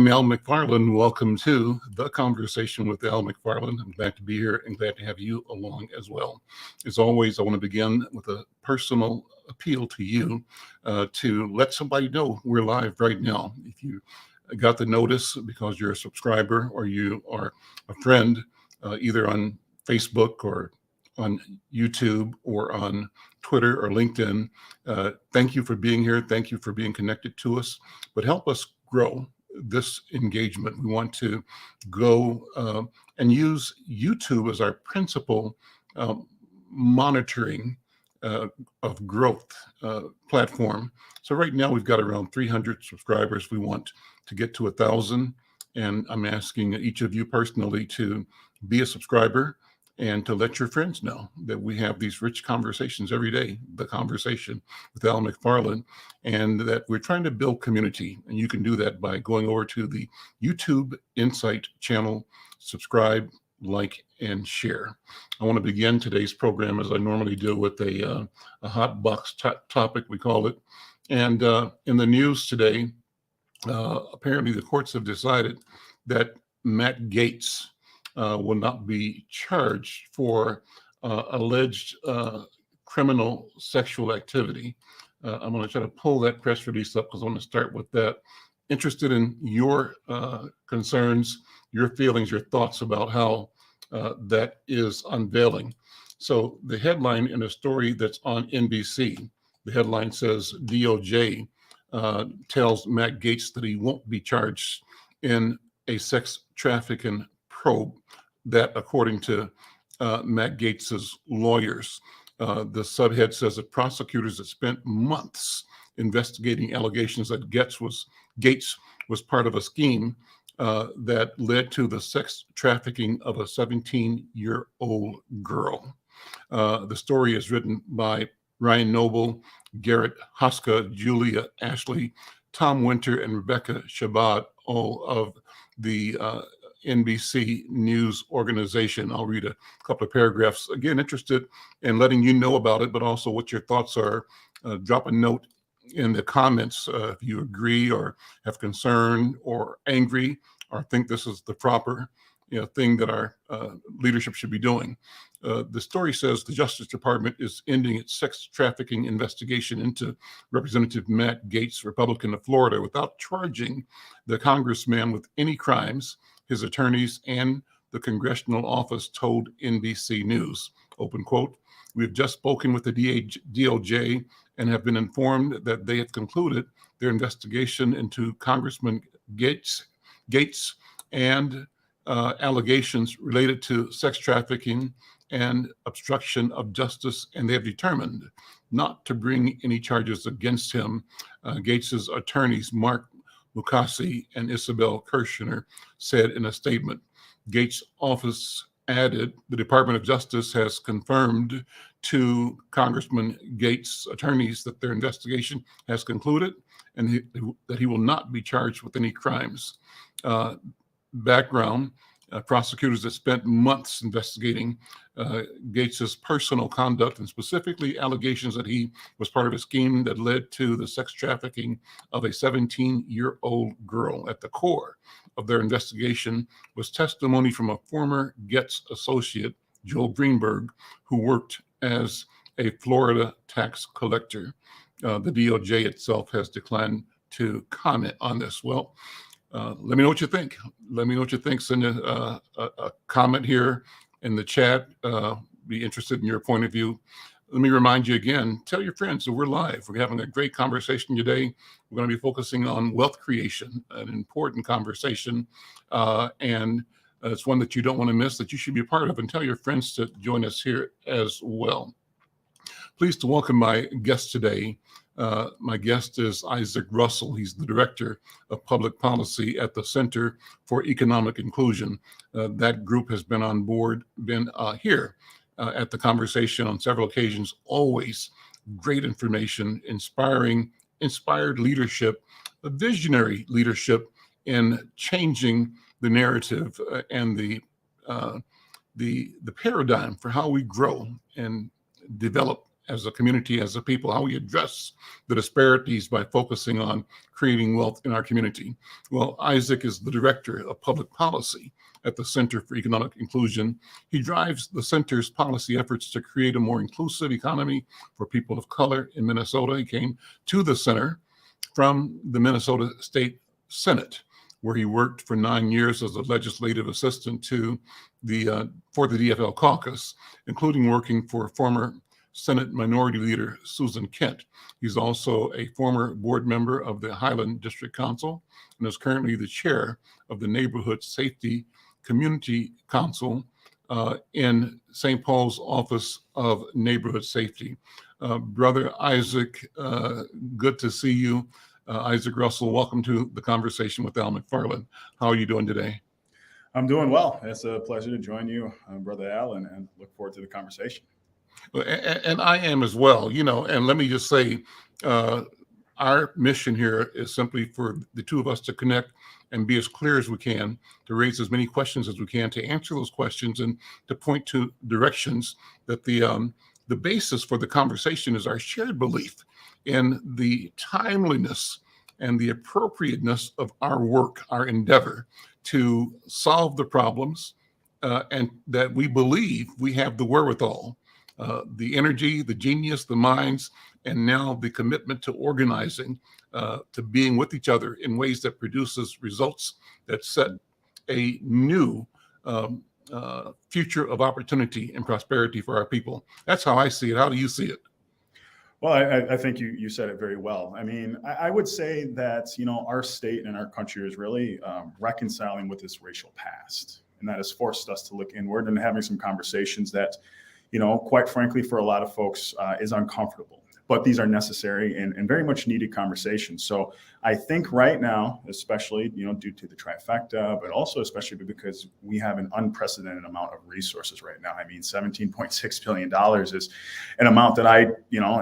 I'm Al McFarlane. Welcome to The Conversation with Al McFarlane. I'm glad to be here and glad to have you along as well. As always, I want to begin with a personal appeal to you to let somebody know we're live right now. If you got the notice because you're a subscriber or you are a friend, either on Facebook or on YouTube or on Twitter or LinkedIn, thank you for being here. Thank you for being connected to us, but help us grow this engagement. We want to go and use YouTube as our principal monitoring of growth platform. So right now we've got around 300 subscribers. We want to get to 1,000, and I'm asking each of you personally to be a subscriber and to let your friends know that we have these rich conversations every day, The Conversation with Al McFarlane, and that we're trying to build community. And you can do that by going over to the YouTube Insight channel, subscribe, like, and share. I want to begin today's program, as I normally do, with a hot box topic, we call it. And in the news today, apparently the courts have decided that Matt Gaetz will not be charged for alleged criminal sexual activity. I'm going to try to pull that press release up because I want to start with that. Interested in your concerns, your feelings, your thoughts about how that is unveiling. So the headline in a story that's on NBC, the headline says DOJ tells Matt Gaetz that he won't be charged in a sex trafficking probe. That, according to Matt Gaetz's lawyers, the subhead says that prosecutors have spent months investigating allegations that Gaetz was part of a scheme that led to the sex trafficking of a 17-year-old girl. The story is written by Ryan Noble, Garrett Huska, Julia Ashley, Tom Winter, and Rebecca Shabbat, all of the NBC News organization. I'll read a couple of paragraphs. Again, interested in letting you know about it, but also what your thoughts are. Drop a note in the comments if you agree or have concern or angry or think this is the proper thing that our leadership should be doing. The story says the Justice Department is ending its sex trafficking investigation into Representative Matt Gaetz, Republican of Florida, without charging the congressman with any crimes. His attorneys and the congressional office told NBC News, open quote, "We have just spoken with the DOJ and have been informed that they have concluded their investigation into Congressman Gaetz and allegations related to sex trafficking and obstruction of justice, and they have determined not to bring any charges against him." Gaetz's attorneys, Mark Mukasey and Isabel Kirshner, said in a statement. Gaetz' office added, the Department of Justice has confirmed to Congressman Gaetz' attorneys that their investigation has concluded and that he will not be charged with any crimes. Background, prosecutors have spent months investigating Gaetz's personal conduct and specifically allegations that he was part of a scheme that led to the sex trafficking of a 17-year-old girl. At the core of their investigation was testimony from a former Gaetz associate, Joel Greenberg, who worked as a Florida tax collector. The DOJ itself has declined to comment on this. Well, let me know what you think. Let me know what you think. Send a comment here in the chat. Be interested in your point of view. Let me remind you again, tell your friends that we're live. We're having a great conversation today. We're going to be focusing on wealth creation, an important conversation. And it's one that you don't want to miss, that you should be a part of, and tell your friends to join us here as well. Pleased to welcome my guest today. My guest is Isaac Russell. He's the Director of Public Policy at the Center for Economic Inclusion. That group has been on board, been here at the conversation on several occasions. Always great information, inspired leadership, a visionary leadership in changing the narrative and the paradigm for how we grow and develop as a community, as a people, how we address the disparities by focusing on creating wealth in our community. Well, Isaac is the director of public policy at the Center for Economic Inclusion. He drives the center's policy efforts to create a more inclusive economy for people of color in Minnesota. He came to the center from the Minnesota State Senate, where he worked for 9 years as a legislative assistant to for the DFL caucus, including working for former Senate Minority Leader Susan Kent. He's also a former board member of the Highland District Council and is currently the chair of the Neighborhood Safety Community Council in St. Paul's Office of Neighborhood Safety. Brother Isaac, good to see you. Isaac Russell, welcome to the conversation with Al McFarlane. How are you doing today? I'm doing well. It's a pleasure to join you, Brother Al, and look forward to the conversation. And I am as well, and let me just say, our mission here is simply for the two of us to connect and be as clear as we can, to raise as many questions as we can, to answer those questions, and to point to directions that the basis for the conversation is our shared belief in the timeliness and the appropriateness of our work, our endeavor to solve the problems, and that we believe we have the wherewithal, the energy, the genius, the minds, and now the commitment to organizing, to being with each other in ways that produces results that set a new future of opportunity and prosperity for our people. That's how I see it. How do you see it? Well, I think you said it very well. I mean, I would say that, our state and our country is really reconciling with this racial past. And that has forced us to look inward and having some conversations that, quite frankly, for a lot of folks is uncomfortable. But these are necessary and very much needed conversations. So I think right now, especially, due to the trifecta, but also especially because we have an unprecedented amount of resources right now. I mean, $17.6 billion is an amount that I,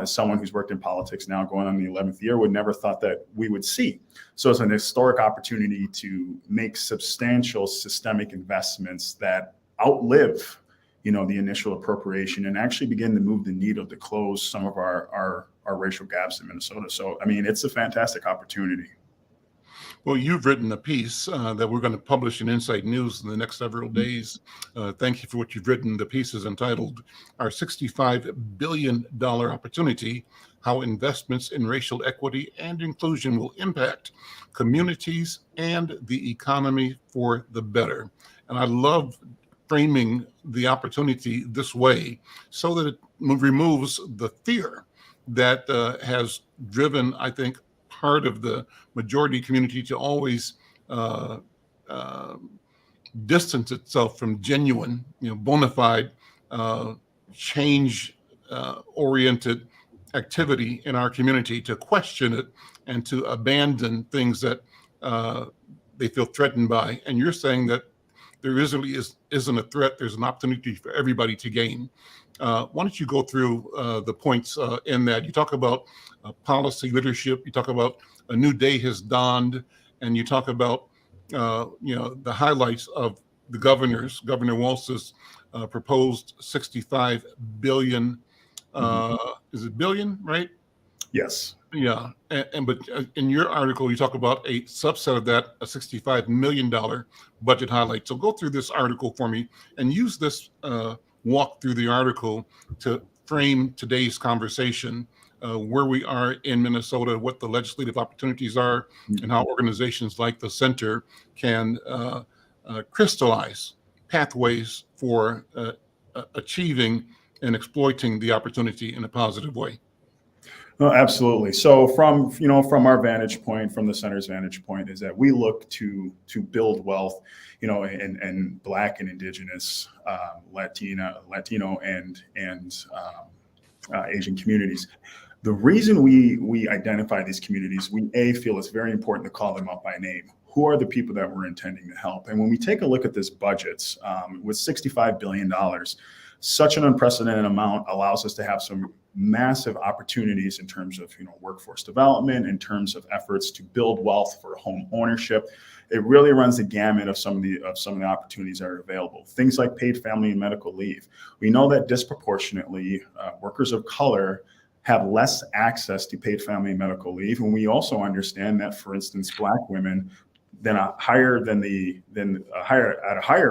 as someone who's worked in politics now going on the 11th year, would never thought that we would see. So it's an historic opportunity to make substantial systemic investments that outlive the initial appropriation and actually begin to move the needle to close some of our racial gaps in Minnesota. So, I mean, it's a fantastic opportunity. Well, you've written a piece that we're going to publish in Insight News in the next several days. Thank you for what you've written. The piece is entitled Our $65 Billion Opportunity, How Investments in Racial Equity and Inclusion Will Impact Communities and the Economy for the Better. And I love framing the opportunity this way so that it removes the fear that has driven, I think, part of the majority community to always distance itself from genuine, bona fide, change-oriented activity in our community, to question it and to abandon things that they feel threatened by. And you're saying that there really isn't a threat. There's an opportunity for everybody to gain. Why don't you go through the points in that? You talk about policy leadership. You talk about a new day has dawned, and you talk about the highlights of the Governor Walz's proposed $65 billion. Is it billion, right? Yes. Yeah, but in your article, you talk about a subset of that, a $65 million budget highlight. So go through this article for me and use this walk through the article to frame today's conversation, where we are in Minnesota, what the legislative opportunities are, and how organizations like the Center can crystallize pathways for achieving and exploiting the opportunity in a positive way. No, absolutely. So from our vantage point, from the center's vantage point, is that we look to build wealth, in Black and Indigenous, Latino and Asian communities. The reason we identify these communities, we feel it's very important to call them out by name. Who are the people that we're intending to help? And when we take a look at this budget, with $65 billion, such an unprecedented amount allows us to have some massive opportunities in terms of, workforce development, in terms of efforts to build wealth for home ownership. It really runs the gamut of some of the opportunities that are available. Things like paid family and medical leave. We know that disproportionately workers of color have less access to paid family and medical leave, and we also understand that, for instance, Black women at a higher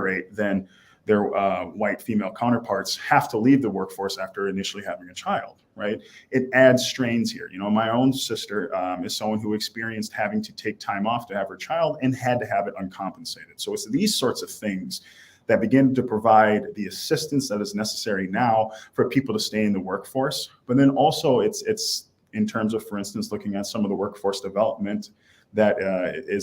rate than their white female counterparts have to leave the workforce after initially having a child, right? It adds strains here. My own sister is someone who experienced having to take time off to have her child and had to have it uncompensated. So it's these sorts of things that begin to provide the assistance that is necessary now for people to stay in the workforce. But then also it's in terms of, for instance, looking at some of the workforce development that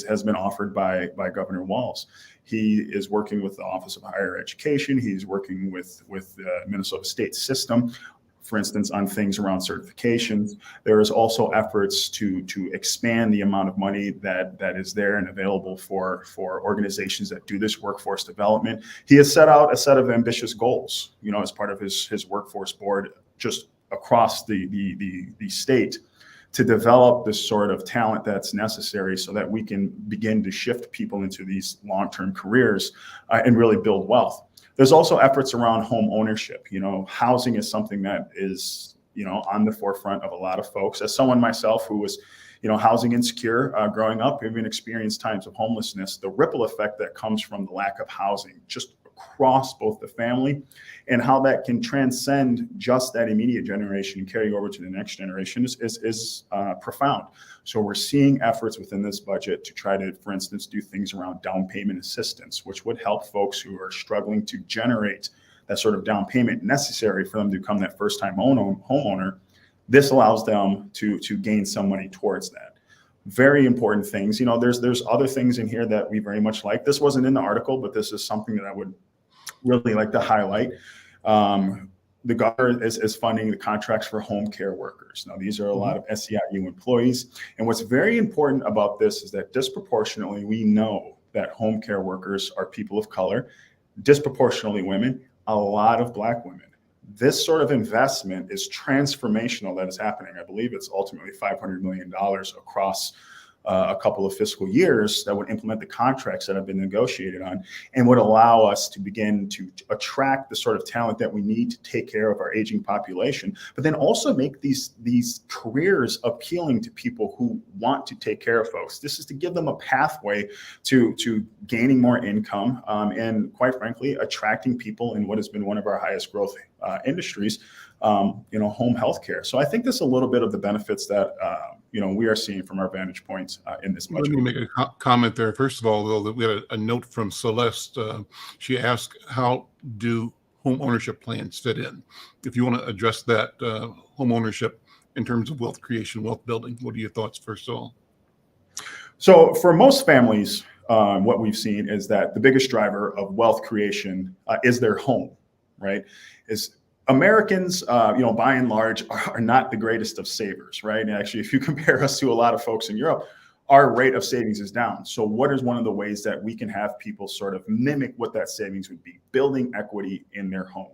has been offered by Governor Walz. He is working with the Office of Higher Education. He's working with the Minnesota State system, for instance, on things around certifications. There is also efforts to expand the amount of money that is there and available for organizations that do this workforce development. He has set out a set of ambitious goals, as part of his workforce board just across the state, to develop this sort of talent that's necessary so that we can begin to shift people into these long-term careers and really build wealth. There's also efforts around home ownership. Housing is something that is, on the forefront of a lot of folks. As someone myself who was, housing insecure growing up, even experienced times of homelessness, the ripple effect that comes from the lack of housing just across both the family, and how that can transcend just that immediate generation and carry over to the next generation is profound. So we're seeing efforts within this budget to try to, for instance, do things around down payment assistance, which would help folks who are struggling to generate that sort of down payment necessary for them to become that first-time homeowner. This allows them to gain some money towards that. Very important things. There's other things in here that we very much like. This wasn't in the article, but this is something that I would really like to highlight. The governor is funding the contracts for home care workers. Now, these are a lot of SEIU employees. And what's very important about this is that disproportionately, we know that home care workers are people of color, disproportionately women, a lot of Black women. This sort of investment is transformational that is happening. I believe it's ultimately $500 million across a couple of fiscal years that would implement the contracts that have been negotiated on, and would allow us to begin to attract the sort of talent that we need to take care of our aging population, but then also make these careers appealing to people who want to take care of folks. This is to give them a pathway to gaining more income, and quite frankly, attracting people in what has been one of our highest growth industries, home healthcare. So I think there's a little bit of the benefits that we are seeing from our vantage points in this budget. Let me make a comment there. First of all, though, that we had a note from Celeste. She asked, how do home ownership plans fit in? If you want to address that, home ownership in terms of wealth creation, wealth building, what are your thoughts, first of all? So for most families, what we've seen is that the biggest driver of wealth creation is their home, right? Americans, by and large, are not the greatest of savers, right? And actually, if you compare us to a lot of folks in Europe, our rate of savings is down. So what is one of the ways that we can have people sort of mimic what that savings would be? Building equity in their home.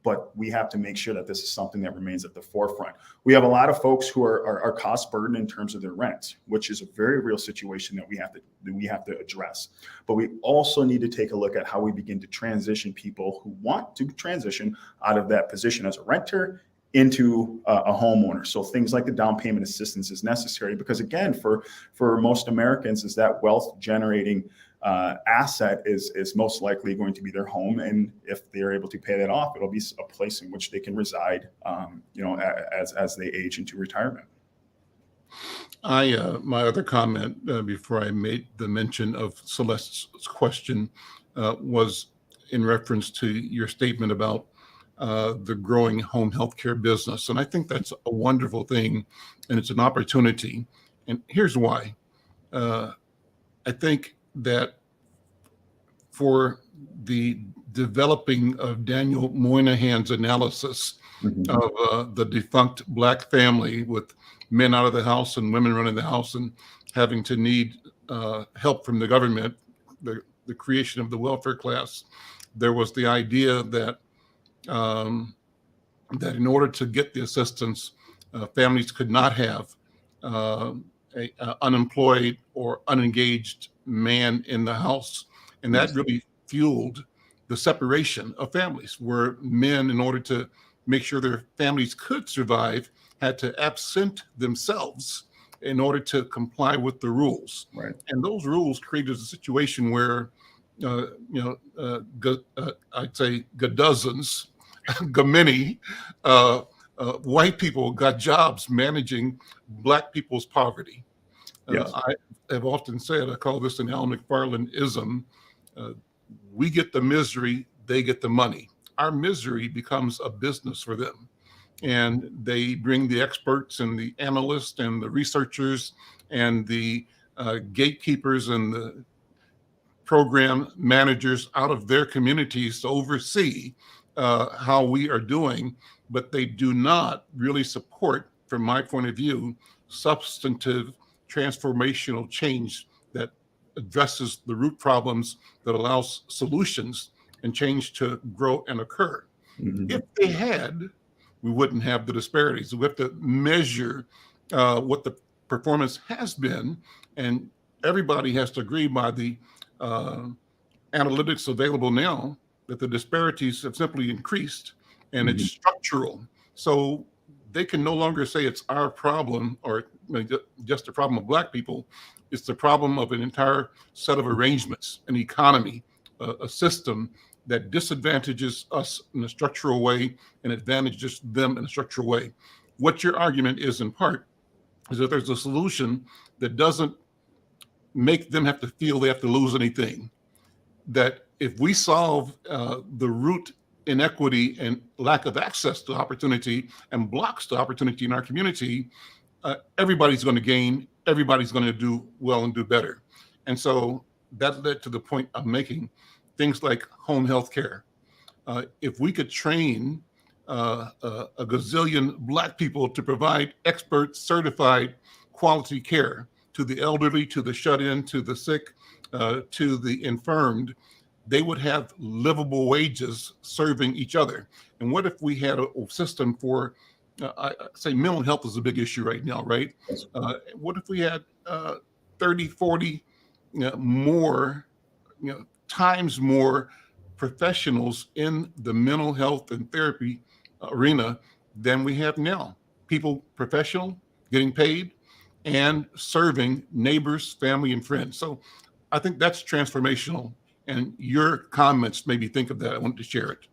But we have to make sure that this is something that remains at the forefront. We have a lot of folks who are cost burdened in terms of their rent, which is a very real situation that we have to address. But we also need to take a look at how we begin to transition people who want to transition out of that position as a renter into a homeowner. So things like the down payment assistance is necessary because, again, for most Americans, is that wealth generating asset is most likely going to be their home, and if they're able to pay that off, it'll be a place in which they can reside, as they age into retirement. My other comment before I made the mention of Celeste's question was in reference to your statement about the growing home healthcare business, and I think that's a wonderful thing, and it's an opportunity. And here's why. I think that for the developing of Daniel Moynihan's analysis of the defunct Black family with men out of the house and women running the house and having to need help from the government, the creation of the welfare class, there was the idea that that in order to get the assistance, families could not have a unemployed or unengaged man in the house. And that really fueled the separation of families, where men, in order to make sure their families could survive, had to absent themselves in order to comply with the rules. Right. And those rules created a situation where, I'd say dozens, many white people got jobs managing Black people's poverty. Yes. I have often said, I call this an Al McFarlane-ism. We get the misery, they get the money. Our misery becomes a business for them. And they bring the experts and the analysts and the researchers and the gatekeepers and the program managers out of their communities to oversee how we are doing, but they do not really support, from my point of view, substantive transformational change that addresses the root problems, that allows solutions and change to grow and occur. Mm-hmm. If they had, we wouldn't have the disparities. We have to measure what the performance has been, and everybody has to agree by the analytics available now that the disparities have simply increased, and it's structural. So they can no longer say it's our problem or just a problem of Black people. It's the problem of an entire set of arrangements, an economy, a system that disadvantages us in a structural way and advantages them in a structural way. What your argument is, in part, is that there's a solution that doesn't make them have to feel they have to lose anything. That if we solve the root inequity and lack of access to opportunity and blocks to opportunity in our community, everybody's going to gain, everybody's going to do well and do better. And so that led to the point I'm making, things like home health care. If we could train a gazillion Black people to provide expert, certified, quality care to the elderly, to the shut-in, to the sick, to the infirmed, they would have livable wages serving each other. And what if we had a system for, I say mental health is a big issue right now, right? What if we had 30, 40 more, times more professionals in the mental health and therapy arena than we have now? People professional, getting paid, and serving neighbors, family, and friends. So I think that's transformational. And your comments made me think of that. I wanted to share it.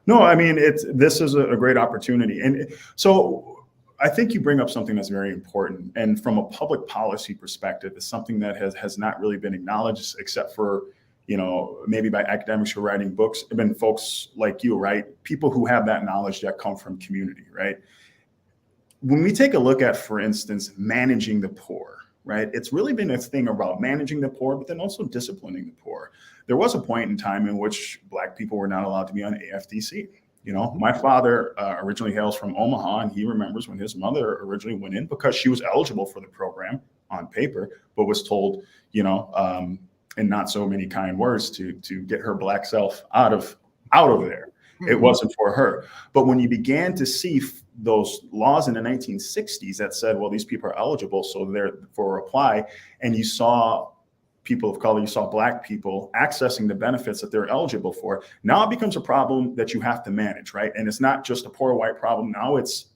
No, I mean, this is a great opportunity. And so I think you bring up something that's very important. And from a public policy perspective, it's something that has not really been acknowledged, except for, maybe by academics who are writing books, and folks like you, right? People who have that knowledge that come from community, right? When we take a look at, for instance, managing the poor, right? It's really been a thing about managing the poor, but then also disciplining the poor. There was a point in time in which Black people were not allowed to be on AFDC. My father originally hails from Omaha, and he remembers when his mother originally went in because she was eligible for the program on paper, but was told, in not so many kind words, to get her Black self out of there. It wasn't for her. But when you began to see those laws in the 1960s that said, well, these people are eligible, so therefore apply, and you saw people of color, you saw Black people accessing the benefits that they're eligible for, now it becomes a problem that you have to manage, right? And it's not just a poor white problem. Now it's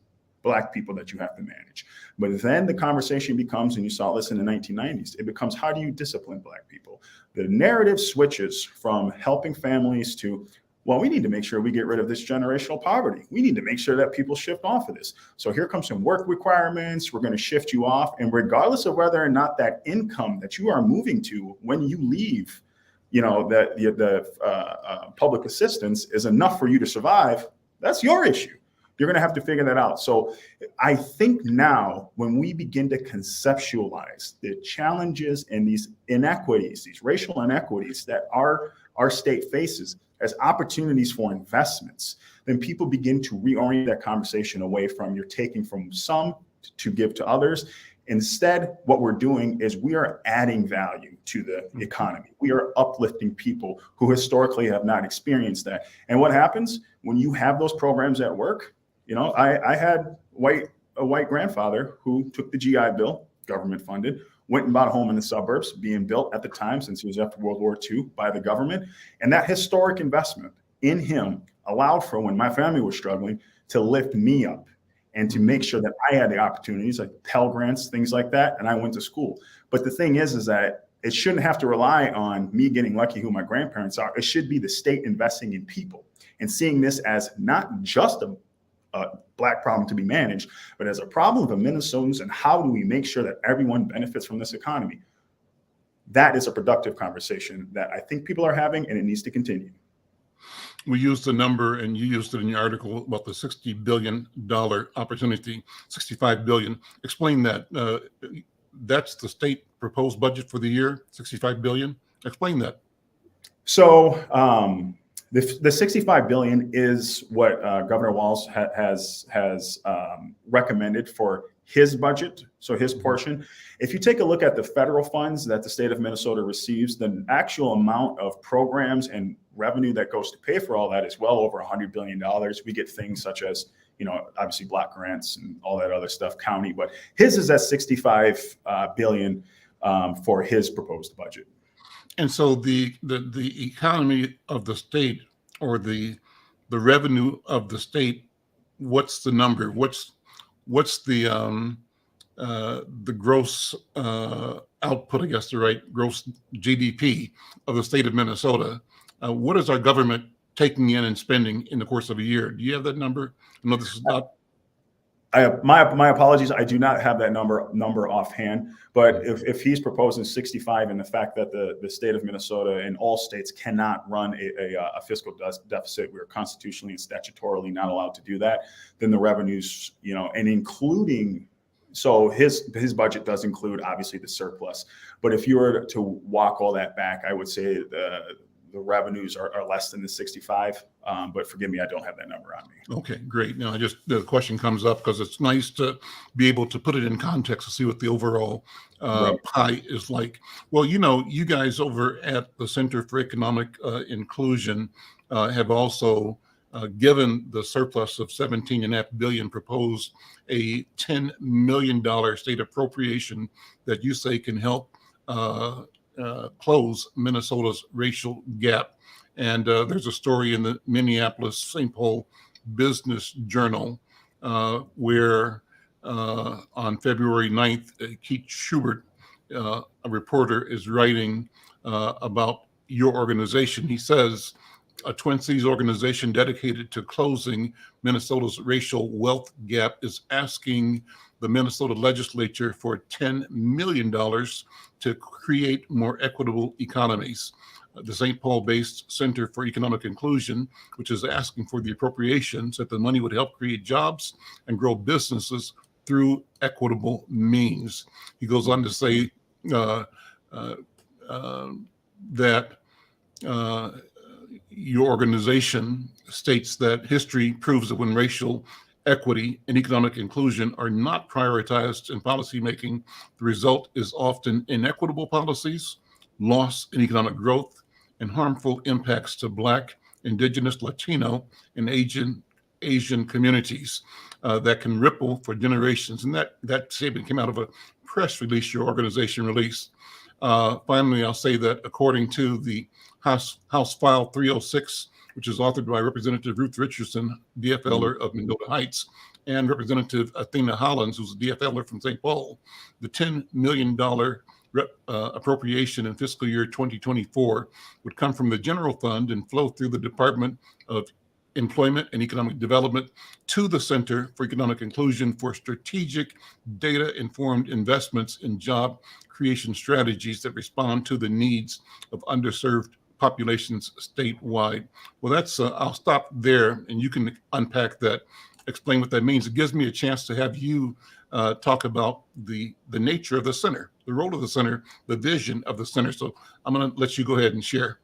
Black people that you have to manage. But then the conversation becomes, and you saw this in the 1990s, it becomes, how do you discipline Black people? The narrative switches from helping families to, well, we need to make sure we get rid of this generational poverty. We need to make sure that people shift off of this. So here comes some work requirements. We're going to shift you off. And regardless of whether or not that income that you are moving to when you leave, the public assistance is enough for you to survive, that's your issue. You're going to have to figure that out. So I think now when we begin to conceptualize the challenges and these inequities, these racial inequities that our state faces as opportunities for investments, then people begin to reorient that conversation away from you're taking from some to give to others. Instead, what we're doing is we are adding value to the economy. We are uplifting people who historically have not experienced that. And what happens when you have those programs at work? You know, I had a white grandfather who took the GI Bill, government funded, went and bought a home in the suburbs, being built at the time, since he was after World War II, by the government. And that historic investment in him allowed for, when my family was struggling, to lift me up and to make sure that I had the opportunities like Pell Grants, things like that, and I went to school. But the thing is that it shouldn't have to rely on me getting lucky who my grandparents are. It should be the state investing in people and seeing this as not just a Black problem to be managed, but as a problem of Minnesotans, and how do we make sure that everyone benefits from this economy? That is a productive conversation that I think people are having, and it needs to continue. We used the number, and you used it in your article, about the $60 billion opportunity, $65 billion. Explain that. That's the state proposed budget for the year, $65 billion. Explain that. So the $65 billion is what Governor Walz has recommended for his budget, so his portion. If you take a look at the federal funds that the state of Minnesota receives, the actual amount of programs and revenue that goes to pay for all that is well over $100 billion. We get things such as, you know, obviously block grants and all that other stuff, county, but his is at $65 billion for his proposed budget. And so the economy of the state, or the revenue of the state, what's the number? What's the gross output, I guess the right gross GDP of the state of Minnesota? What is our government taking in and spending in the course of a year? Do you have that number? I know this is not. My apologies. I do not have that number offhand. But if he's proposing 65, and the fact that the state of Minnesota and all states cannot run a fiscal deficit, we're constitutionally and statutorily not allowed to do that, then the revenues, you know, and including, so his budget does include obviously the surplus. But if you were to walk all that back, I would say the revenues are less than the 65, but forgive me, I don't have that number on me. Okay, great. Now, the question comes up because it's nice to be able to put it in context to see what the overall pie is like. Well, you know, you guys over at the Center for Economic Inclusion have also given the surplus of $17.5 billion, proposed a $10 million state appropriation that you say can help close Minnesota's racial gap. And there's a story in the Minneapolis-St. Paul Business Journal where on February 9th, Keith Schubert, a reporter, is writing about your organization. He says, a Twin Cities organization dedicated to closing Minnesota's racial wealth gap is asking the Minnesota legislature for $10 million to create more equitable economies. The St. Paul-based Center for Economic Inclusion, which is asking for the appropriations, that the money would help create jobs and grow businesses through equitable means. He goes on to say that your organization states that history proves that when racial equity and economic inclusion are not prioritized in policymaking, the result is often inequitable policies, loss in economic growth, and harmful impacts to Black, Indigenous, Latino, and Asian communities that can ripple for generations. And that statement came out of a press release your organization released. Finally, I'll say that according to the House File 306, which is authored by Representative Ruth Richardson, DFLer of Mendota Heights, and Representative Athena Hollins, who's a DFLer from St. Paul, the $10 million appropriation in fiscal year 2024 would come from the general fund and flow through the Department of Employment and Economic Development to the Center for Economic Inclusion for strategic data-informed investments in job creation strategies that respond to the needs of underserved populations statewide. Well, that's I'll stop there, and you can unpack that, explain what that means. It gives me a chance to have you talk about the nature of the center, the role of the center, the vision of the center. So I'm going to let you go ahead and share.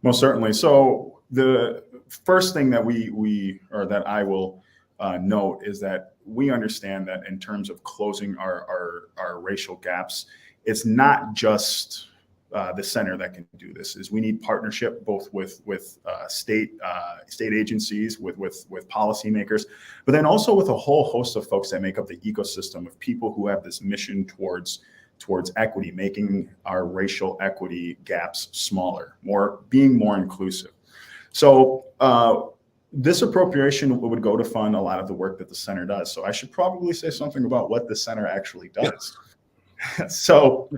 Most certainly. So the first thing that that I will note is that we understand that in terms of closing our racial gaps, it's not just the center that can do this. Is we need partnership both with state agencies, with policymakers, but then also with a whole host of folks that make up the ecosystem of people who have this mission towards equity, making our racial equity gaps smaller, being more inclusive. So this appropriation would go to fund a lot of the work that the center does. So I should probably say something about what the center actually does. Yes. So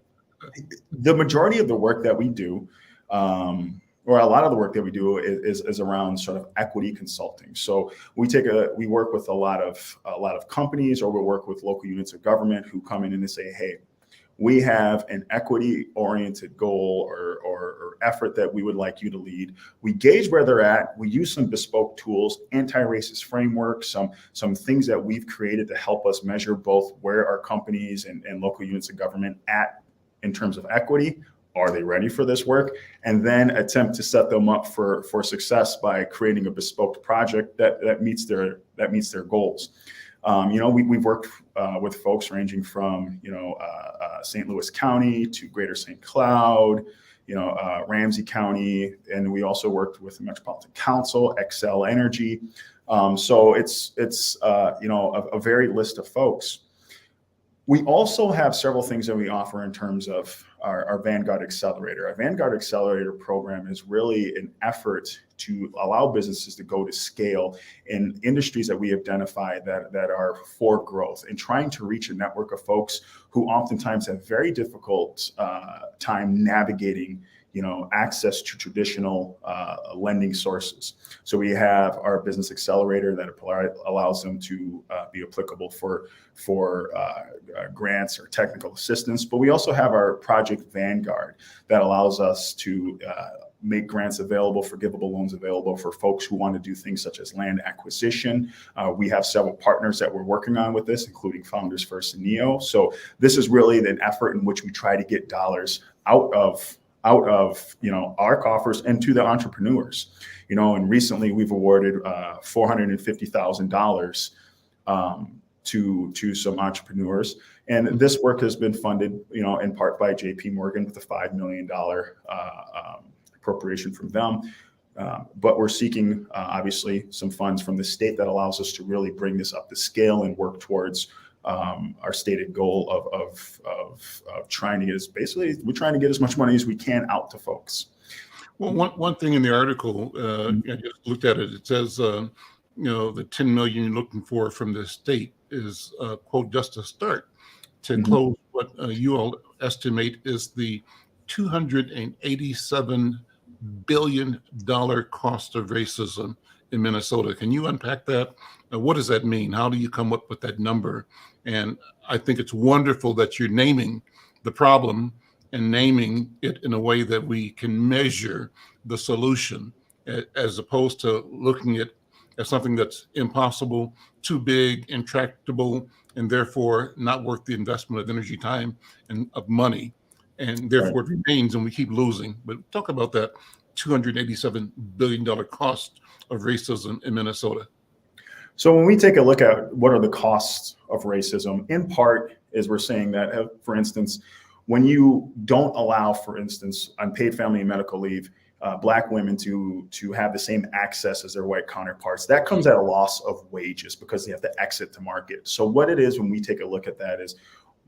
the majority of the work that we do, or a lot of the work that we do, is around sort of equity consulting. So we work with a lot of companies, or we work with local units of government who come in and they say, hey, we have an equity-oriented goal or effort that we would like you to lead. We gauge where they're at. We use some bespoke tools, anti-racist frameworks, some things that we've created to help us measure both where our companies and local units of government at in terms of equity. Are they ready for this work? And then attempt to set them up for success by creating a bespoke project that meets their goals. We've worked with folks ranging from, St. Louis County to Greater St. Cloud, Ramsey County, and we also worked with the Metropolitan Council, Xcel Energy. So it's a varied list of folks. We also have several things that we offer in terms of our Vanguard Accelerator. Our Vanguard Accelerator program is really an effort to allow businesses to go to scale in industries that we identify that are for growth, and trying to reach a network of folks who oftentimes have very difficult time navigating access to traditional lending sources. So we have our business accelerator that allows them to be applicable for grants or technical assistance. But we also have our Project Vanguard that allows us to make grants available, forgivable loans available for folks who want to do things such as land acquisition. We have several partners that we're working on with this, including Founders First and NEO. So this is really an effort in which we try to get dollars out of our coffers and to the entrepreneurs. And recently we've awarded $450,000 to some entrepreneurs, and this work has been funded, in part by JP Morgan with a $5 million appropriation from them. But we're seeking, obviously, some funds from the state that allows us to really bring this up to scale and work towards our stated goal of trying to we're trying to get as much money as we can out to folks. Well, one thing in the article, I just looked at it. It says, the 10 million you're looking for from the state is, quote, just a start to close what you all estimate is the $287 billion cost of racism in Minnesota. Can you unpack that? What does that mean? How do you come up with that number? And I think it's wonderful that you're naming the problem and naming it in a way that we can measure the solution, as opposed to looking at as something that's impossible, too big, intractable, and therefore not worth the investment of energy, time, and of money. And therefore it remains, and we keep losing. But talk about that $287 billion cost of racism in Minnesota. So when we take a look at what are the costs of racism, in part is we're saying that, for instance, when you don't allow, for instance, unpaid family and medical leave, Black women to have the same access as their white counterparts, that comes at a loss of wages because they have to exit the market. So what it is when we take a look at that is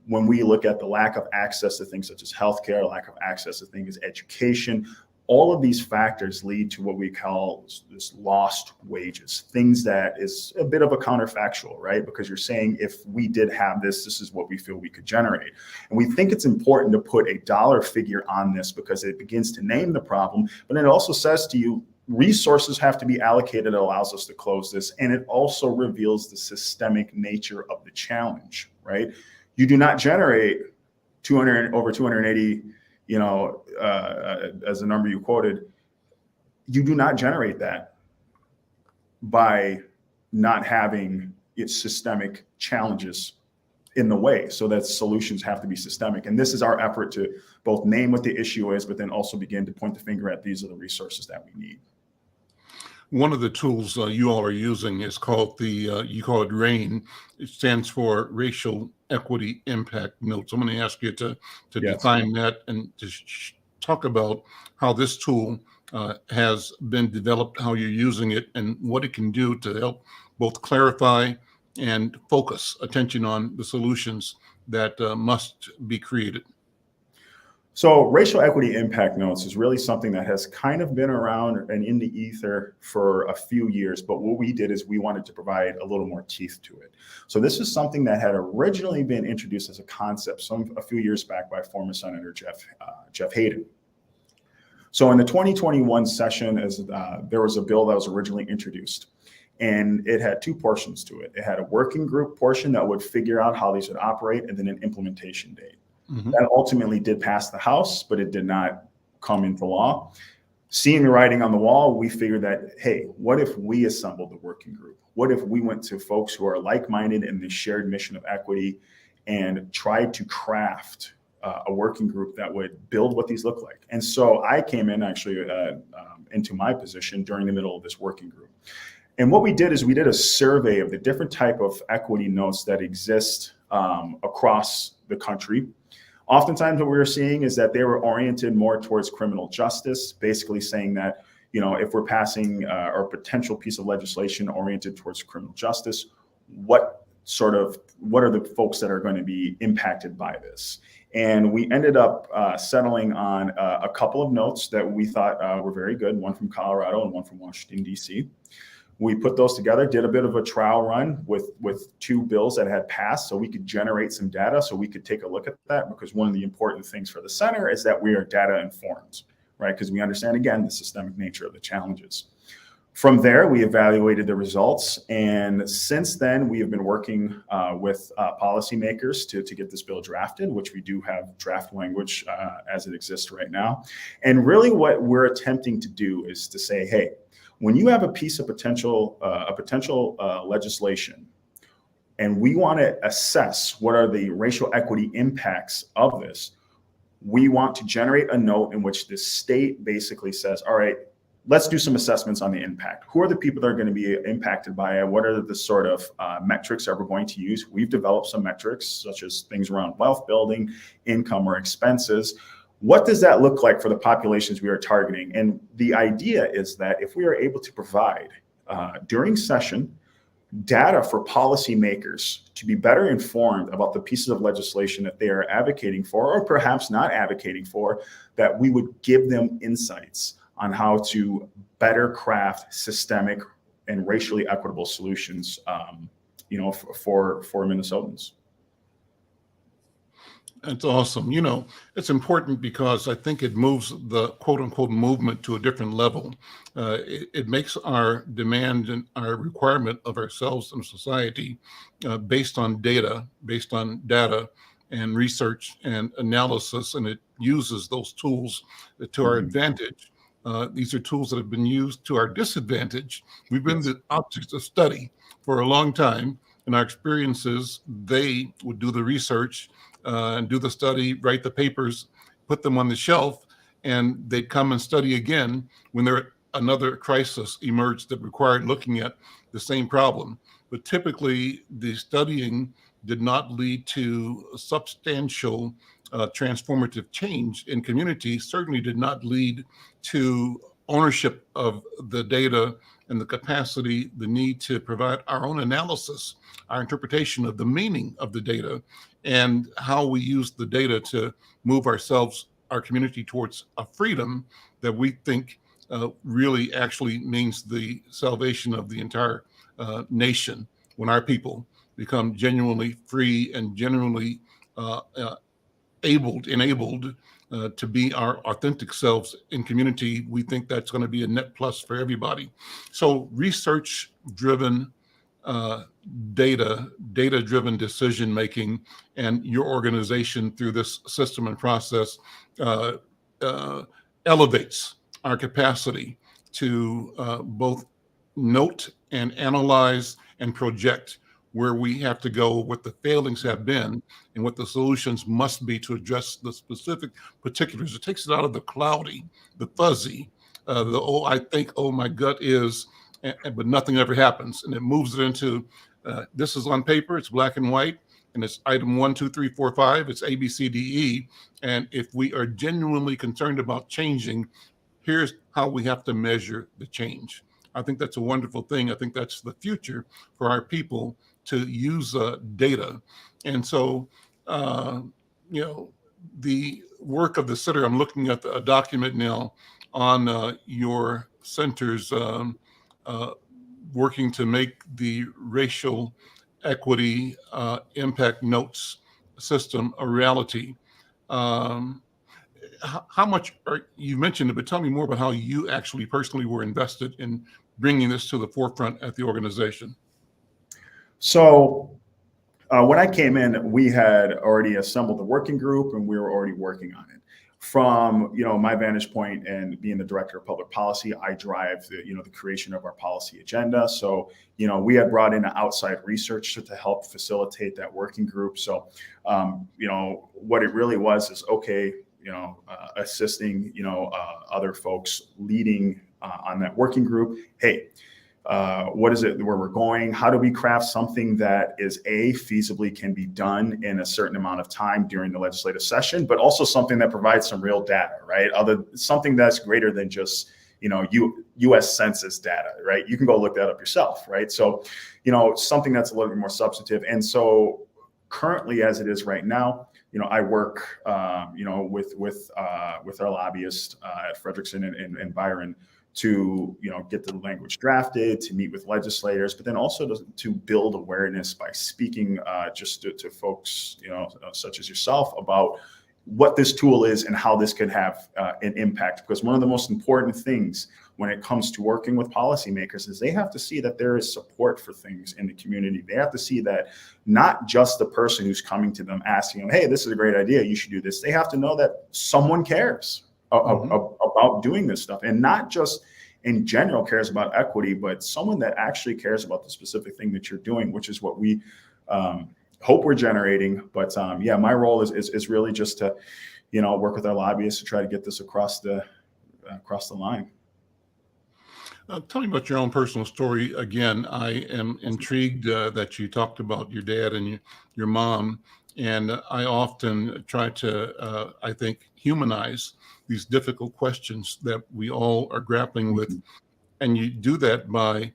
when we look at the lack of access to things such as healthcare, lack of access to things as education, all of these factors lead to what we call this lost wages, things that is a bit of a counterfactual, right? Because you're saying if we did have this, this is what we feel we could generate. And we think it's important to put a dollar figure on this because it begins to name the problem, but it also says to you, resources have to be allocated. It allows us to close this. And it also reveals the systemic nature of the challenge, right? You do not generate over 280, as the number you quoted, you do not generate that by not having its systemic challenges in the way, so that solutions have to be systemic. And this is our effort to both name what the issue is, but then also begin to point the finger at these are the resources that we need. One of the tools you all are using is called you call it REIN. It stands for Racial Equity Impact Notes. I'm going to ask you to Yes. define that and to talk about how this tool has been developed, how you're using it, and what it can do to help both clarify and focus attention on the solutions that must be created. So racial equity impact notes is really something that has kind of been around and in the ether for a few years. But what we did is we wanted to provide a little more teeth to it. So this is something that had originally been introduced as a concept a few years back by former Senator Jeff Hayden. So in the 2021 session, there was a bill that was originally introduced, and it had two portions to it. It had a working group portion that would figure out how these would operate, and then an implementation date. Mm-hmm. That ultimately did pass the House, but it did not come into law. Seeing the writing on the wall, we figured that, hey, what if we assembled the working group? What if we went to folks who are like-minded in the shared mission of equity and tried to craft a working group that would build what these look like? And so I came in actually into my position during the middle of this working group. And what we did is we did a survey of the different type of equity notes that exist across the country. Oftentimes what we were seeing is that they were oriented more towards criminal justice, basically saying that, you know, if we're passing or a potential piece of legislation oriented towards criminal justice, what are the folks that are going to be impacted by this? And we ended up settling on a couple of notes that we thought were very good, one from Colorado and one from Washington, D.C. We put those together, did a bit of a trial run with two bills that had passed so we could generate some data so we could take a look at that, because one of the important things for the center is that we are data informed, right? Because we understand, again, the systemic nature of the challenges. From there, we evaluated the results. And since then, we have been working with policymakers to get this bill drafted, which we do have draft language as it exists right now. And really what we're attempting to do is to say, hey, when you have a piece of potential legislation, and we want to assess what are the racial equity impacts of this, we want to generate a note in which the state basically says, all right, let's do some assessments on the impact. Who are the people that are going to be impacted by it? What are the sort of metrics that we're going to use? We've developed some metrics, such as things around wealth building, income, or expenses. What does that look like for the populations we are targeting? And the idea is that if we are able to provide during session data for policymakers to be better informed about the pieces of legislation that they are advocating for, or perhaps not advocating for, that we would give them insights on how to better craft systemic and racially equitable solutions, for Minnesotans. That's awesome. You know, it's important because I think it moves the quote unquote movement to a different level. It makes our demand and our requirement of ourselves and society based on data and research and analysis, and it uses those tools to our advantage. These are tools that have been used to our disadvantage. We've been the objects of study for a long time. In our experiences, they would do the research and do the study, write the papers, put them on the shelf, and they'd come and study again when another crisis emerged that required looking at the same problem. But typically, the studying did not lead to substantial transformative change in community, certainly did not lead to ownership of the data and the capacity, the need to provide our own analysis, our interpretation of the meaning of the data, and how we use the data to move ourselves, our community, towards a freedom that we think really actually means the salvation of the entire nation, when our people become genuinely free and genuinely enabled to be our authentic selves in community. We think that's going to be a net plus for everybody. So research-driven data-driven decision making, and your organization through this system and process elevates our capacity to both note and analyze and project where we have to go, what the failings have been, and what the solutions must be to address the specific particulars. It takes it out of the cloudy, the fuzzy, the oh, I think, oh, my gut is, but nothing ever happens. And it moves it into this is on paper, it's black and white, and it's item 1, 2, 3, 4, 5, it's A, B, C, D, E. And if we are genuinely concerned about changing, here's how we have to measure the change. I think that's a wonderful thing. I think that's the future for our people to use data. And so, you know, the work of the center, I'm looking at a document now on your center's working to make the racial equity impact notes system a reality. Um, how much you mentioned it, but tell me more about how you actually personally were invested in bringing this to the forefront at the organization. So when I came in, we had already assembled the working group and we were already working on it. From my vantage point and being the director of public policy, I drive the creation of our policy agenda. So we had brought in an outside researcher to help facilitate that working group. So what it really was is okay. Assisting, other folks leading on that working group. Hey, what is it where we're going? How do we craft something that is feasibly can be done in a certain amount of time during the legislative session, but also something that provides some real data, right? Something that's greater than just, U.S. Census data, right? You can go look that up yourself, right? So, something that's a little bit more substantive. And so currently as it is right now, I work, with our lobbyists at Frederickson and Byron to, get the language drafted, to meet with legislators, but then also to build awareness by speaking just to folks, such as yourself about what this tool is and how this can have an impact. Because one of the most important things when it comes to working with policymakers is they have to see that there is support for things in the community. They have to see that not just the person who's coming to them asking them, hey, this is a great idea, you should do this. They have to know that someone cares about doing this stuff, and not just in general cares about equity, but someone that actually cares about the specific thing that you're doing, which is what we hope we're generating. But my role is really just to, work with our lobbyists to try to get this across the line. Tell me about your own personal story. Again, I am intrigued that you talked about your dad and your mom. And I often try to, I think, humanize these difficult questions that we all are grappling with. And you do that by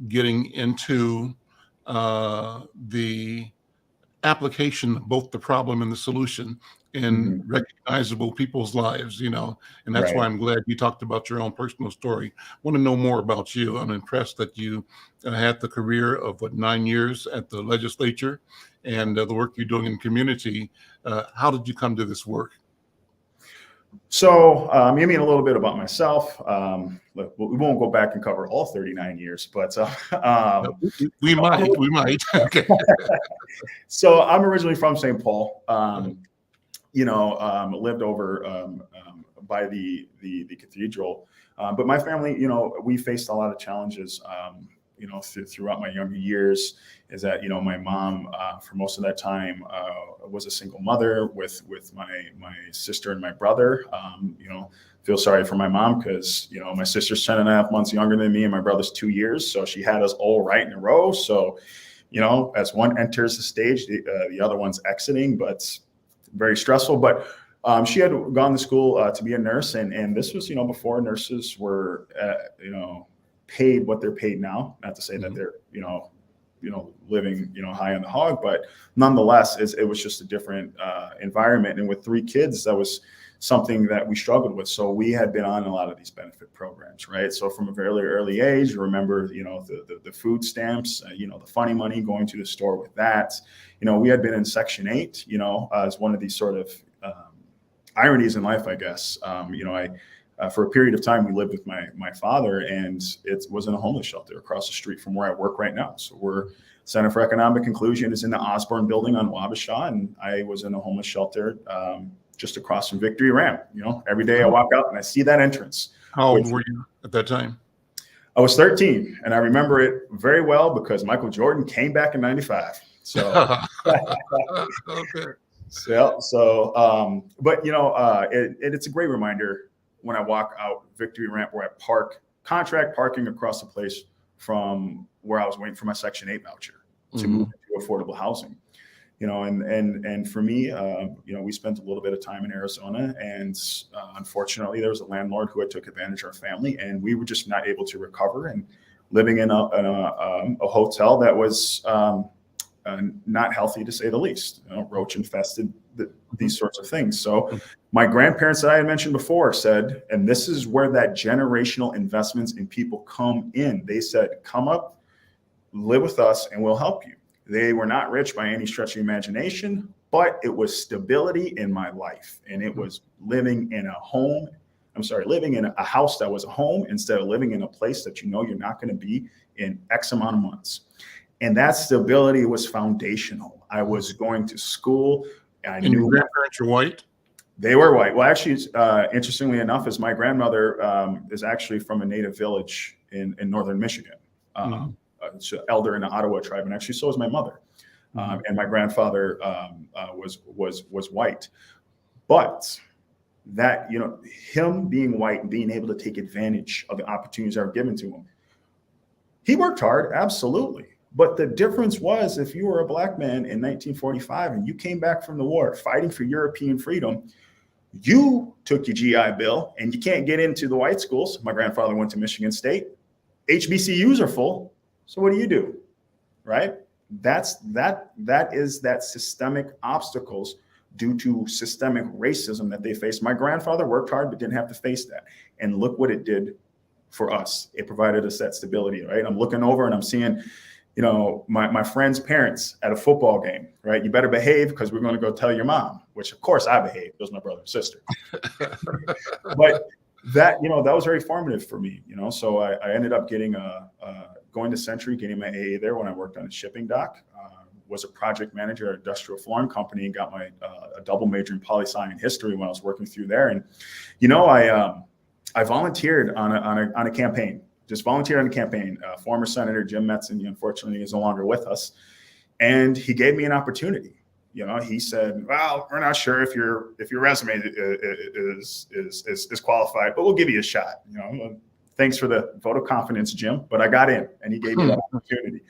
getting into the application of both the problem and the solution in recognizable people's lives, and that's why I'm glad you talked about your own personal story. I want to know more about you. I'm impressed that you had the career of 9 years at the legislature and the work you're doing in community. How did you come to this work? So you mean a little bit about myself. Look, we won't go back and cover all 39 years, but we might. Okay. So I'm originally from St. Paul. Lived over by the cathedral, but my family, we faced a lot of challenges. Throughout my younger years, is that my mom for most of that time was a single mother with my sister and my brother. Feel sorry for my mom because my sister's 10.5 months younger than me and my brother's 2 years, so she had us all right in a row. So as one enters the stage, the other one's exiting, but very stressful. But she had gone to school to be a nurse, and this was before nurses were paid what they're paid now. Not to say that they're living high on the hog, but nonetheless, it was just a different environment. And with 3 kids, that was something that we struggled with. So we had been on a lot of these benefit programs, right? So from a very early age, remember the food stamps, the funny money, going to the store with that. We had been in Section 8, as one of these sort of ironies in life, I guess. For a period of time, we lived with my father, and it was in a homeless shelter across the street from where I work right now. So Center for Economic Inclusion is in the Osborne building on Wabasha, and I was in a homeless shelter just across from Victory Ram. Every day I walk out and I see that entrance. How old were you at that time? I was 13, and I remember it very well because Michael Jordan came back in '95. So, okay. But it's a great reminder when I walk out Victory Ramp where I park, contract parking across the place from where I was waiting for my Section 8 voucher to move into affordable housing. And for me, we spent a little bit of time in Arizona, and unfortunately, there was a landlord who had took advantage of our family, and we were just not able to recover. And living in a hotel that was not healthy, to say the least, roach infested, these sorts of things. So my grandparents that I had mentioned before said, and this is where that generational investments in people come in. They said, come up, live with us, and we'll help you. They were not rich by any stretch of the imagination, but it was stability in my life. And it was living in a house that was a home instead of living in a place that you're not going to be in X amount of months. And that stability was foundational. I was going to school. And your grandparents are white? They were white. Well, actually, interestingly enough, is my grandmother is actually from a native village in northern Michigan. She's an elder in the Ottawa tribe, and actually so is my mother. And my grandfather was white. But that, him being white and being able to take advantage of the opportunities that were given to him, he worked hard, absolutely. But the difference was, if you were a black man in 1945 and you came back from the war fighting for European freedom, you took your GI Bill and you can't get into the white schools. My grandfather went to Michigan State. HBCUs are full. So what do? Right? That is that systemic obstacles due to systemic racism that they face. My grandfather worked hard, but didn't have to face that. And look what it did for us. It provided us that stability, right? I'm looking over and I'm seeing, my friend's parents at a football game, right? You better behave because we're going to go tell your mom, which of course I behaved. It was my brother and sister. But that was very formative for me, So I ended up going to Century, getting my AA there when I worked on a shipping dock. Was a project manager at an industrial flooring company and got my a double major in poli-sci and history when I was working through there. And I volunteered on a campaign. Just volunteered on a campaign. Former Senator Jim Metzen, unfortunately, is no longer with us, and he gave me an opportunity. He said, "Well, we're not sure if your resume is qualified, but we'll give you a shot." Thanks for the vote of confidence, Jim, but I got in, and he gave me that opportunity.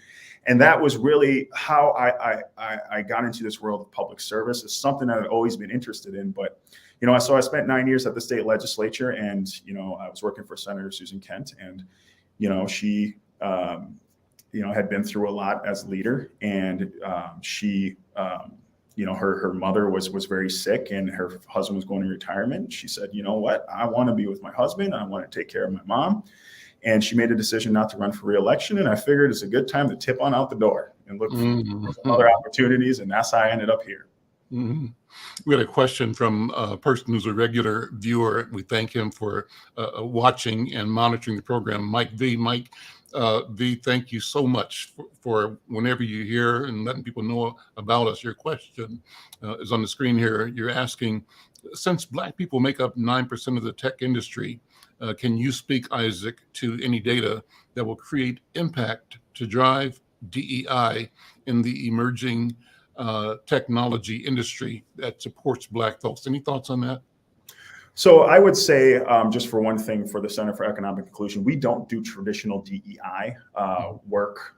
And that was really how I got into this world of public service. It's something that I've always been interested in. But, so I spent 9 years at the state legislature, and, I was working for Senator Susan Kent, and, she, had been through a lot as leader, and she, her mother was very sick, and her husband was going to retirement. She said, "You know what? I want to be with my husband. I want to take care of my mom." And she made a decision not to run for re-election. And I figured it's a good time to tip on out the door and look for other opportunities. And that's how I ended up here. We had a question from a person who's a regular viewer. We thank him for watching and monitoring the program. Mike V. Mike V, thank you so much for whenever you hear and letting people know about us. Your question is on the screen here. You're asking, since Black people make up 9% of the tech industry, can you speak, Isaac, to any data that will create impact to drive DEI in the emerging technology industry that supports Black folks? Any thoughts on that? So I would say, just for one thing, for the Center for Economic Inclusion, we don't do traditional DEI work.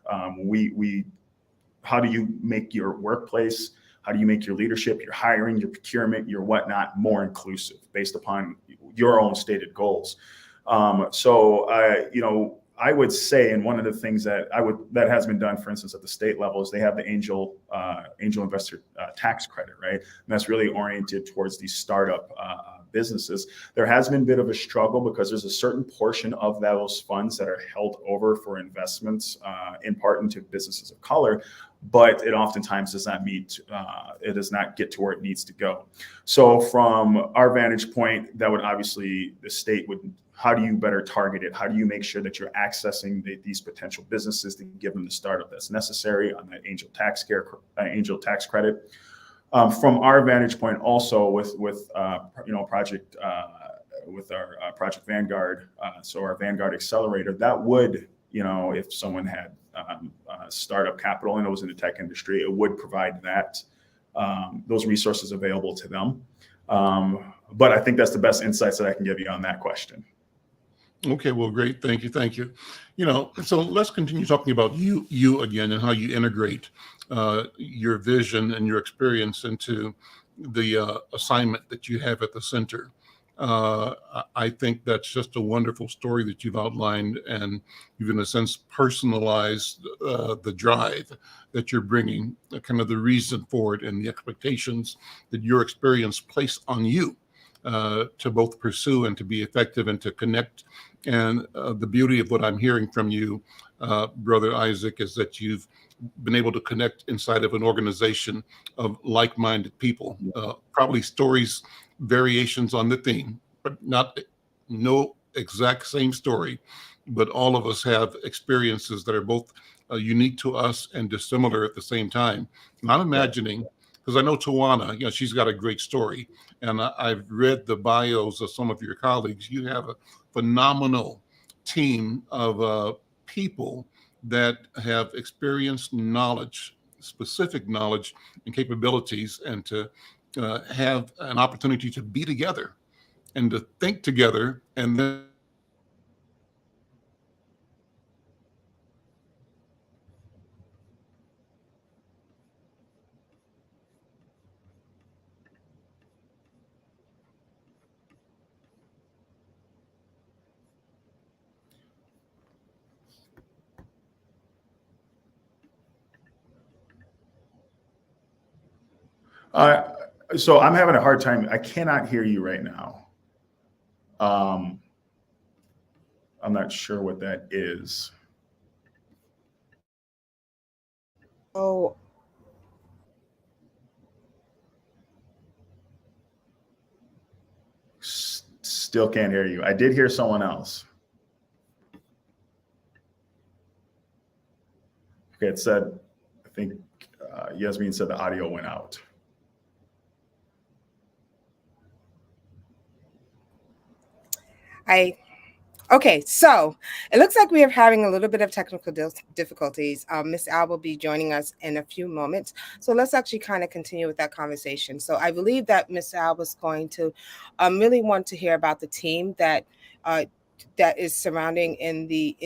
How do you make your workplace, how do you make your leadership, your hiring, your procurement, your whatnot more inclusive based upon your own stated goals? I would say, and one of the things that has been done, for instance, at the state level, is they have the angel investor tax credit, right? And that's really oriented towards these startup businesses. There has been a bit of a struggle because there's a certain portion of those funds that are held over for investments, in part into businesses of color, but it oftentimes does not it does not get to where it needs to go. So from our vantage point, that would obviously, the state would, how do you better target it? How do you make sure that you're accessing these potential businesses to give them the startup that's necessary on that angel tax credit? From our vantage point, also with project with our Project Vanguard, so our Vanguard Accelerator, that would, if someone had startup capital and it was in the tech industry, it would provide that those resources available to them. But I think that's the best insights that I can give you on that question. Okay, well, great. Thank you. Thank you. So let's continue talking about you again, and how you integrate your vision and your experience into the assignment that you have at the center. I think that's just a wonderful story that you've outlined, and you've, in a sense, personalized the drive that you're bringing, kind of the reason for it, and the expectations that your experience place on you to both pursue and to be effective and to connect. And the beauty of what I'm hearing from you, Brother Isaac, is that you've been able to connect inside of an organization of like-minded people, probably stories, variations on the theme, but no exact same story, but all of us have experiences that are both unique to us and dissimilar at the same time. And I'm imagining, because I know Tawana, she's got a great story, and I've read the bios of some of your colleagues. You have a phenomenal team of people that have experienced knowledge, specific knowledge and capabilities, and to have an opportunity to be together and to think together, and then So I'm having a hard time. I cannot hear you right now. I'm not sure what that is. Oh, Still can't hear you. I did hear someone else. Okay, it said, I think Yasmin said the audio went out. Okay, so it looks like we are having a little bit of technical difficulties. Miss Al will be joining us in a few moments. So let's actually kind of continue with that conversation. So I believe that Miss Al was going to really want to hear about the team that is surrounding in the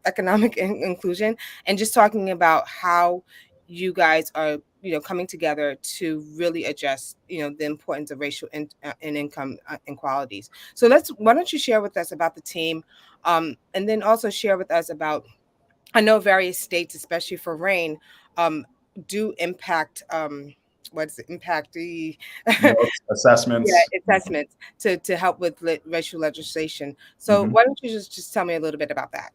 economic inclusion, and just talking about how you guys are coming together to really address the importance of racial and income inequalities. So why don't you share with us about the team, and then also share with us about, I know various states, especially for REIN, do impact the assessments. Assessments to help with racial legislation. So why don't you just tell me a little bit about that?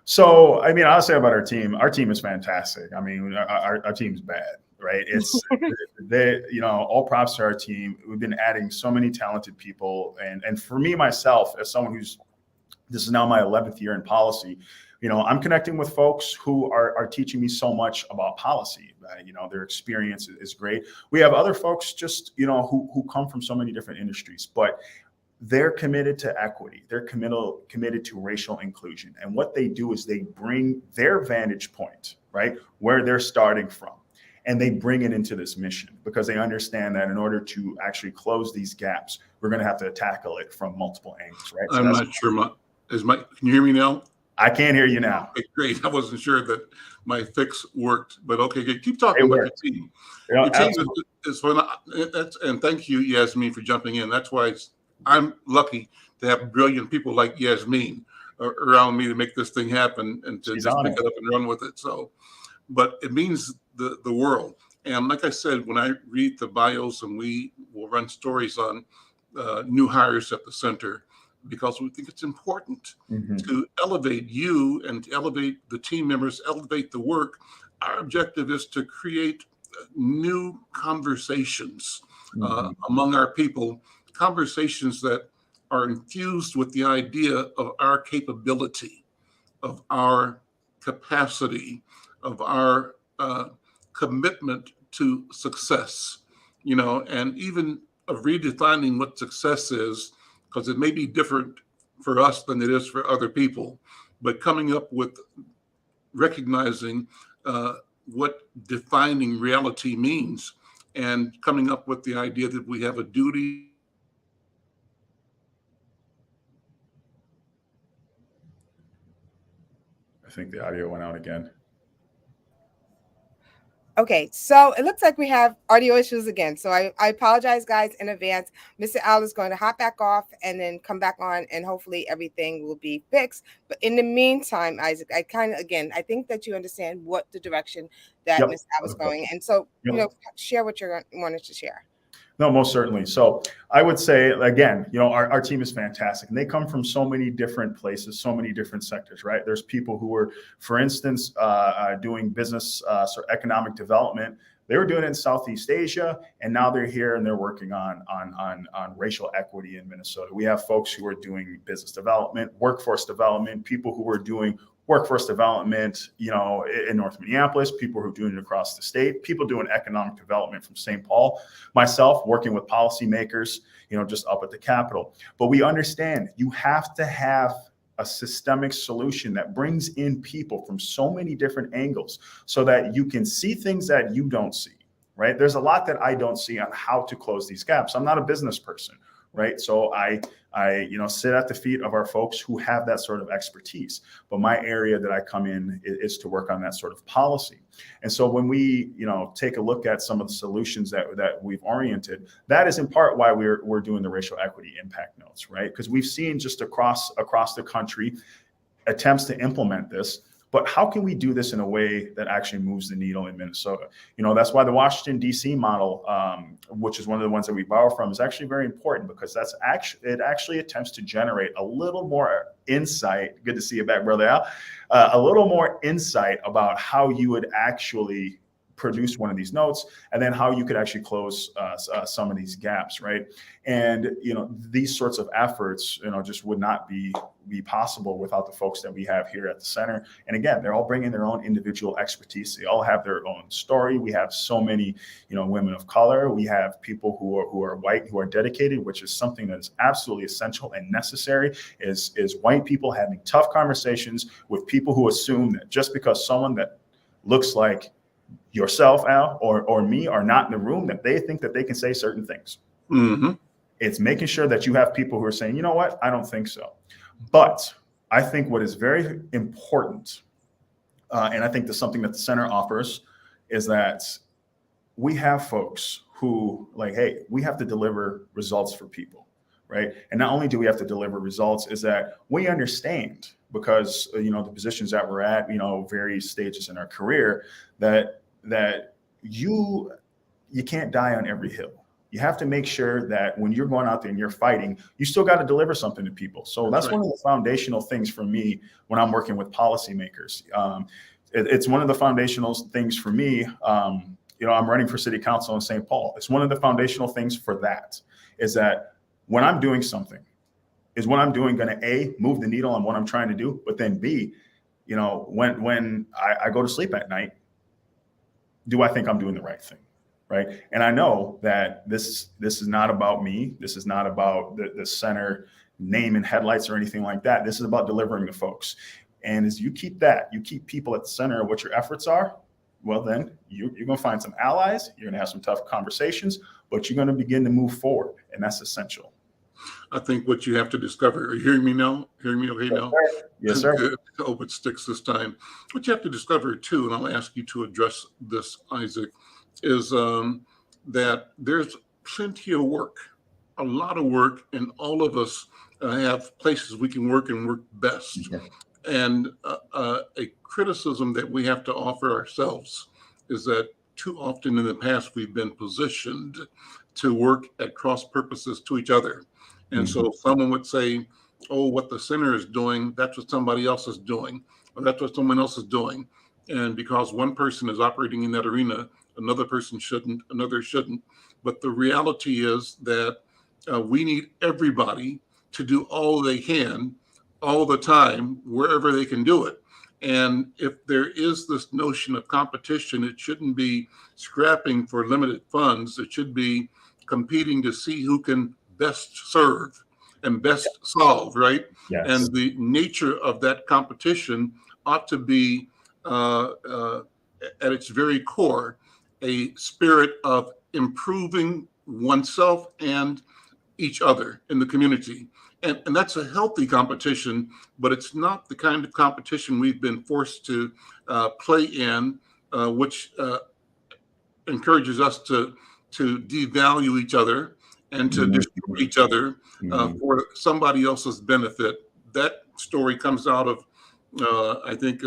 So, I mean, I'll say about our team is fantastic. I mean, our team's bad, right? It's, all props to our team. We've been adding so many talented people. And for me, myself, as someone this is now my 11th year in policy, I'm connecting with folks who are teaching me so much about policy. Their experience is great. We have other folks just, who come from so many different industries, but they're committed to equity. They're committed to racial inclusion. And what they do is they bring their vantage point, right, where they're starting from, and they bring it into this mission, because they understand that in order to actually close these gaps, we're going to have to tackle it from multiple angles, right? I'm not sure. Can you hear me now? I can't hear you now. Okay, great. I wasn't sure that my fix worked, but okay, good. Keep talking about your team. Your team is fun. And thank you, Yasmin, for jumping in. That's why I'm lucky to have brilliant people like Yasmin around me to make this thing happen and to just pick it up and run with it. So, but it means the world. And like I said, when I read the bios, and we will run stories on new hires at the center, because we think it's important to elevate you and to elevate the team members, elevate the work. Our objective is to create new conversations among our people, conversations that are infused with the idea of our capability, of our capacity, of our commitment to success, and even of redefining what success is, because it may be different for us than it is for other people, but coming up with recognizing what defining reality means, and coming up with the idea that we have a duty. I think the audio went out again. Okay, so it looks like we have audio issues again. So I apologize, guys, in advance. Mr. Al is going to hop back off and then come back on, and hopefully everything will be fixed. But in the meantime, Isaac, I think that you understand what the direction that Mr. Al was going. And so, share what you wanted to share. No, most certainly. So I would say, again, our team is fantastic, and they come from so many different places, so many different sectors, right? There's people who were, for instance, doing business or economic development. They were doing it in Southeast Asia, and now they're here and they're working on racial equity in Minnesota. We have folks who are doing business development, workforce development, people who are doing workforce development, in North Minneapolis, people who are doing it across the state, people doing economic development from St. Paul, myself working with policymakers, just up at the Capitol. But we understand you have to have a systemic solution that brings in people from so many different angles so that you can see things that you don't see, right? There's a lot that I don't see on how to close these gaps. I'm not a business person, right? So I sit at the feet of our folks who have that sort of expertise. But my area that I come in is to work on that sort of policy. And so when we, take a look at some of the solutions that we've oriented, that is in part why we're doing the racial equity impact notes, right? Because we've seen just across the country attempts to implement this. But how can we do this in a way that actually moves the needle in Minnesota? That's why the Washington, D.C. model, which is one of the ones that we borrow from, is actually very important, because it actually attempts to generate a little more insight. Good to see you back, Brother Al. A little more insight about how you would actually produce one of these notes, and then how you could actually close some of these gaps, right? And these sorts of efforts, just would not be possible without the folks that we have here at the center. And again, they're all bringing their own individual expertise. They all have their own story. We have so many, women of color. We have people who are white, who are dedicated, which is something that is absolutely essential and necessary. Is white people having tough conversations with people who assume that just because someone that looks like yourself, Al, or me are not in the room, that they think that they can say certain things. Mm-hmm. It's making sure that you have people who are saying, you know what, I don't think so. But I think what is very important, and I think that's something that the center offers, is that we have folks who hey, we have to deliver results for people, right? And not only do we have to deliver results, is that we understand, because the positions that we're at, various stages in our career, that you can't die on every hill. You have to make sure that when you're going out there and you're fighting, you still got to deliver something to people. So that's one of the foundational things for me when I'm working with policymakers. It's one of the foundational things for me. I'm running for city council in St. Paul. It's one of the foundational things for that, is that when I'm doing something, is what I'm doing going to A, move the needle on what I'm trying to do, but then B, when I go to sleep at night, do I think I'm doing the right thing? Right. And I know that this is not about me. This is not about the center name and headlights or anything like that. This is about delivering to folks. And as you keep people at the center of what your efforts are, well, then you're going to find some allies. You're going to have some tough conversations, but you're going to begin to move forward. And that's essential. I think what you have to discover, are you hearing me now? Hearing me okay now? Yes, sir. Good. I hope it sticks this time. What you have to discover too, and I'll ask you to address this, Isaac, is that there's plenty of work, a lot of work, and all of us have places we can work and work best. Okay. And a criticism that we have to offer ourselves is that too often in the past we've been positioned to work at cross purposes to each other. And so someone would say, oh, what the center is doing, that's what somebody else is doing, or that's what someone else is doing. And because one person is operating in that arena, another person shouldn't, another shouldn't. But the reality is that we need everybody to do all they can all the time, wherever they can do it. And if there is this notion of competition, it shouldn't be scrapping for limited funds. It should be competing to see who can best serve and best solve, right? Yes. And the nature of that competition ought to be, at its very core, a spirit of improving oneself and each other in the community. And that's a healthy competition, but it's not the kind of competition we've been forced to play in, which encourages us to devalue each other and to destroy each other for somebody else's benefit. That story comes out of, I think,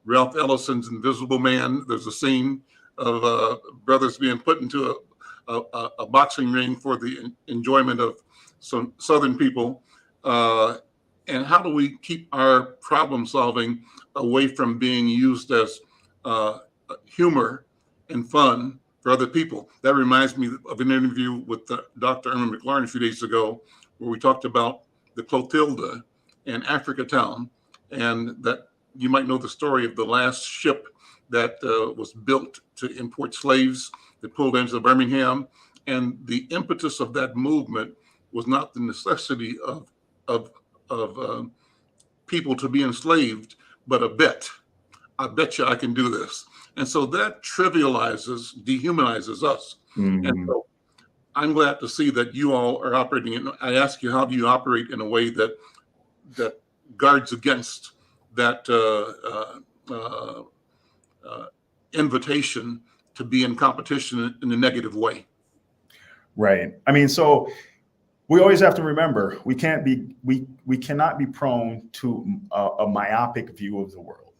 Ralph Ellison's Invisible Man. There's a scene of brothers being put into a boxing ring for the enjoyment of some Southern people. And how do we keep our problem solving away from being used as humor and fun for other people? That reminds me of an interview with Dr. McFarlane a few days ago, where we talked about the Clotilda and Africa Town, and that you might know the story of the last ship that was built to import slaves that pulled into Birmingham. And the impetus of that movement was not the necessity of people to be enslaved, but a bet. I bet you I can do this. And so that dehumanizes us. And so I'm glad to see that you all are operating. And I ask you, how do you operate in a way that guards against that invitation to be in competition in a negative way? Right. I mean, so we always have to remember we cannot be prone to a myopic view of the world,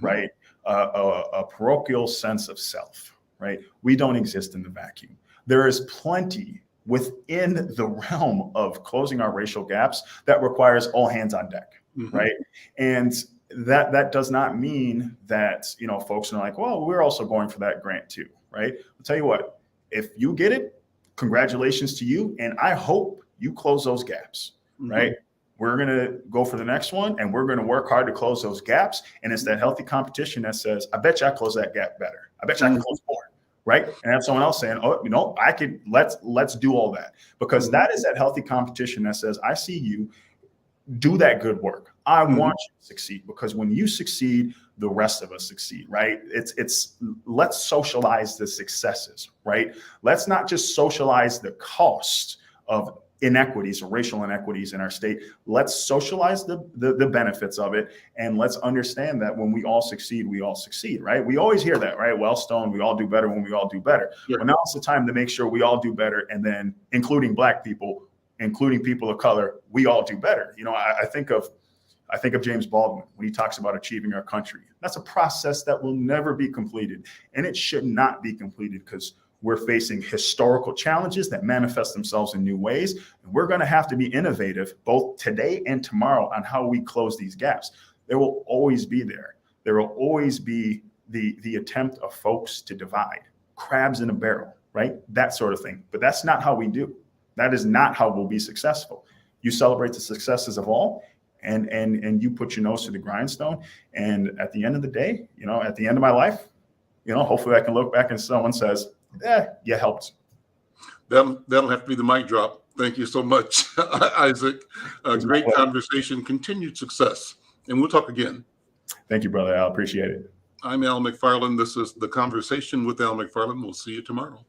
right? A parochial sense of self, right? We don't exist in the vacuum. There is plenty within the realm of closing our racial gaps that requires all hands on deck, right? And that does not mean that, folks are like, well, we're also going for that grant too, right? I'll tell you what, if you get it, congratulations to you. And I hope you close those gaps, right? We're going to go for the next one, and we're going to work hard to close those gaps. And it's that healthy competition that says, I bet you I close that gap better. I bet you I can close more, right? And have someone else saying, oh, I could, let's do all that. Because that is that healthy competition that says, I see you, do that good work. I want you to succeed, because when you succeed, the rest of us succeed, right? It's let's socialize the successes, right? Let's not just socialize the cost of inequities or racial inequities in our state. Let's socialize the benefits of it. And let's understand that when we all succeed, right? We always hear that, right? Wellstone, we all do better when we all do better. Yeah. Well, now it's the time to make sure we all do better. And then including Black people, including people of color, we all do better. I think of James Baldwin when he talks about achieving our country. That's a process that will never be completed. And it should not be completed, because we're facing historical challenges that manifest themselves in new ways. And we're going to have to be innovative both today and tomorrow on how we close these gaps. There will always be there. There will always be the attempt of folks to divide, crabs in a barrel, right? That sort of thing. But that's not how we do. That is not how we'll be successful. You celebrate the successes of all, and you put your nose to the grindstone. And at the end of the day, at the end of my life, hopefully I can look back and someone says, you helped. That'll have to be the mic drop. Thank you so much, Isaac. Great conversation, continued success, and we'll talk again. Thank you, brother. I appreciate it. I'm Al McFarlane. This is The Conversation with Al McFarlane. We'll see you tomorrow.